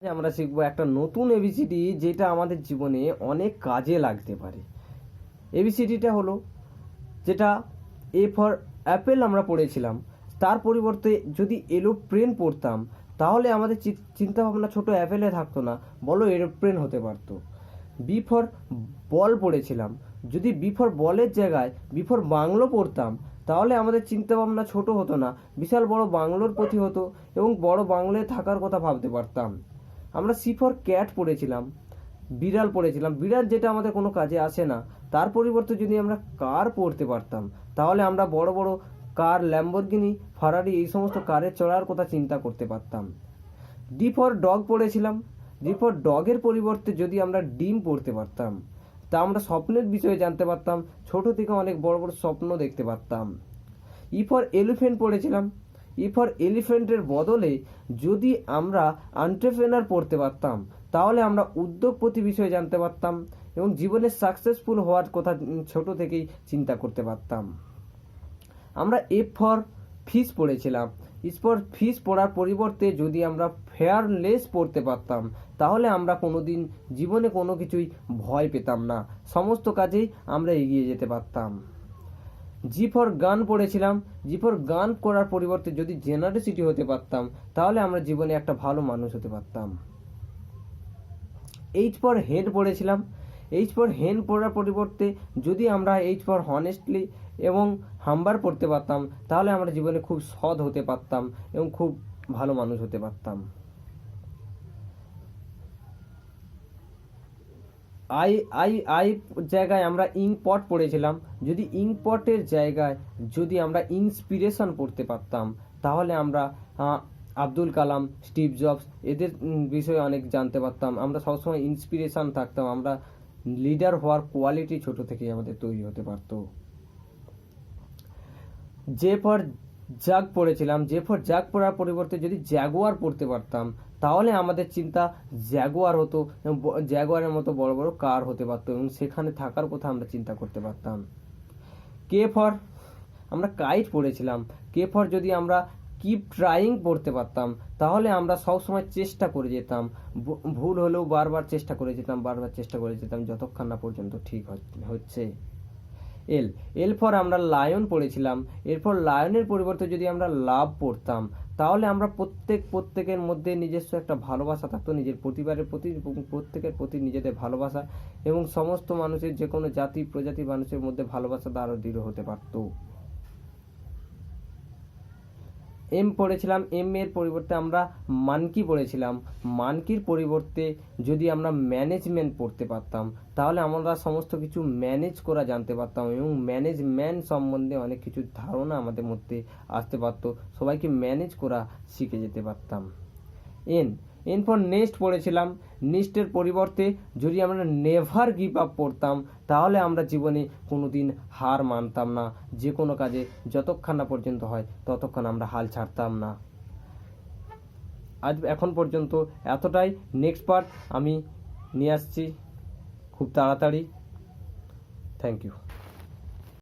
আমরা শিখবো একটা নতুন এবিসিডি যেটা আমাদের জীবনে অনেক কাজে লাগতে পারে। এবিসিডিটা হলো যেটা এ ফর অ্যাপেল আমরা পড়েছিলাম, তার পরিবর্তে যদি এরোপ্লেন পড়তাম তাহলে আমাদের চিন্তা ভাবনা ছোট অ্যাপেলে থাকতো না, বলো এরোপ্লেন হতে পারতো। বি ফর বল পড়েছিলাম, যদি বি ফর বলের জায়গায় বি ফর বাংলো পড়তাম তাহলে আমাদের চিন্তা ভাবনা ছোট হতো না, বিশাল বড় বাংলোর প্রতি হতো এবং বড় বাংলোয় থাকার কথা ভাবতে পারতাম। আমরা সি ফর ক্যাট পড়েছিলাম, বিড়াল পড়েছিলাম, বিড়াল যেটা আমাদের কোনো কাজে আসে না, তার পরিবর্তে যদি আমরা কার পড়তে পারতাম তাহলে আমরা বড় বড় কার, ল্যাম্বরগিনি, ফারারি এই সমস্ত কারে চড়ার কথা চিন্তা করতে পারতাম। ডি ফর ডগ পড়েছিলাম, ডি ফর ডগের পরিবর্তে যদি আমরা ডিম পড়তে পারতাম তা আমরা স্বপ্নের বিষয়ে জানতে পারতাম, ছোট থেকে অনেক বড় বড় স্বপ্ন দেখতে পারতাম। ই ফর এলিফেন্ট পড়েছিলাম, ই ফর এলিফেন্টের বদলে যদি আমরা এন্টারপ্রেনার পড়তে পারতাম তাহলে আমরা উদ্যোগপতি বিষয়ে জানতে পারতাম এবং জীবনে সাকসেসফুল হওয়ার কথা ছোট থেকেই চিন্তা করতে পারতাম। আমরা এফ ফর ফিশ পড়েছিলাম, ইস ফর ফিশ পড়ার পরিবর্তে যদি আমরা ফেয়ারলেস পড়তে পারতাম তাহলে আমরা কোনোদিন জীবনে কোনো কিছুই ভয় পেতাম না, সমস্ত কাজেই আমরা এগিয়ে যেতে পারতাম। জি ফর গান পড়েছিলাম, জি ফর গান করার পরিবর্তে যদি জেনারেসিটি হতে পারতাম তাহলে আমরা জীবনে একটা ভালো মানুষ হতে পারতাম। এইচ ফর হেড পড়েছিলাম, এইচ ফর হেন পড়ার পরিবর্তে যদি আমরা এইচ ফর হনেস্টলি এবং হাম্বার পড়তে পারতাম তাহলে আমরা জীবনে খুব সৎ হতে পারতাম এবং খুব ভালো মানুষ হতে পারতাম। আই আই আই জায়গায় আমরা ইঙ্কপট পড়েছিলাম, যদি ইঙ্কপটের জায়গায় যদি আমরা ইন্সপিরেশন পড়তে পারতাম তাহলে আমরা আব্দুল কালাম, স্টিভ জবস এদের বিষয়ে অনেক জানতে পারতাম, আমরা সবসময় ইন্সপিরেশন থাকতাম, আমরা লিডার হওয়ার কোয়ালিটি ছোট থেকেই আমাদের তৈরি হতে পারতো। জে ফর জাগ পড়েছিলাম, জে ফর জাগ পড়ার পরিবর্তে যদি জ্যাগুয়ার পড়তে পারতাম তাহলে আমাদের চিন্তা জ্যাগুয়ার হতো এবং জ্যাগুয়ারের মতো বড় বড় কার হতে পারতো এবং সেখানে থাকার কথা আমরা চিন্তা করতে পারতাম। কে ফর আমরা কাইট পড়েছিলাম, কে ফর যদি আমরা কিপ ট্রাইং পড়তে পারতাম তাহলে আমরা সবসময় চেষ্টা করে যেতাম, ভুল হলেও বারবার চেষ্টা করে যেতাম, বারবার চেষ্টা করে যেতাম যতক্ষণ না পর্যন্ত ঠিক হচ্ছে। এল এল ফর আমরা লায়ন পড়েছিলাম, এরপর লায়নের পরিবর্তে যদি আমরা লাভ পড়তাম তাহলে আমরা প্রত্যেকের মধ্যে নিজস্ব একটা ভালোবাসা থাকতো, নিজের পরিবারের প্রতি প্রত্যেকের প্রতি নিজেদের ভালোবাসা এবং সমস্ত মানুষের যে কোনো জাতি প্রজাতি মানুষের মধ্যে ভালোবাসাটা আরও দৃঢ় হতে পারত। এম পড়েছিলাম, এম এর পরিবর্তে আমরা মানকি পড়েছিলাম, মানকির পরিবর্তে যদি আমরা ম্যানেজমেন্ট পড়তে পারতাম তাহলে আমরা সমস্ত কিছু ম্যানেজ করা জানতে পারতাম এবং ম্যানেজমেন্ট সম্বন্ধে অনেক কিছু ধারণা আমাদের মধ্যে আসতে পারতো, সবাইকে ম্যানেজ করা শিখে যেতে পারতাম। এন এন ফর নেক্সট পড়েছিলাম, নেক্সটের পরিবর্তে যদি আমরা নেভার গিভ আপ পড়তাম তাহলে আমরা জীবনে কোনো দিন হার মানতাম না, যে কোনো কাজে যতক্ষণ না পর্যন্ত হয় ততক্ষণ আমরা হাল ছাড়তাম না। আজ এখন পর্যন্ত এতটাই, নেক্সট পার্ট আমি নিয়ে আসছি খুব তাড়াতাড়ি। Thank you.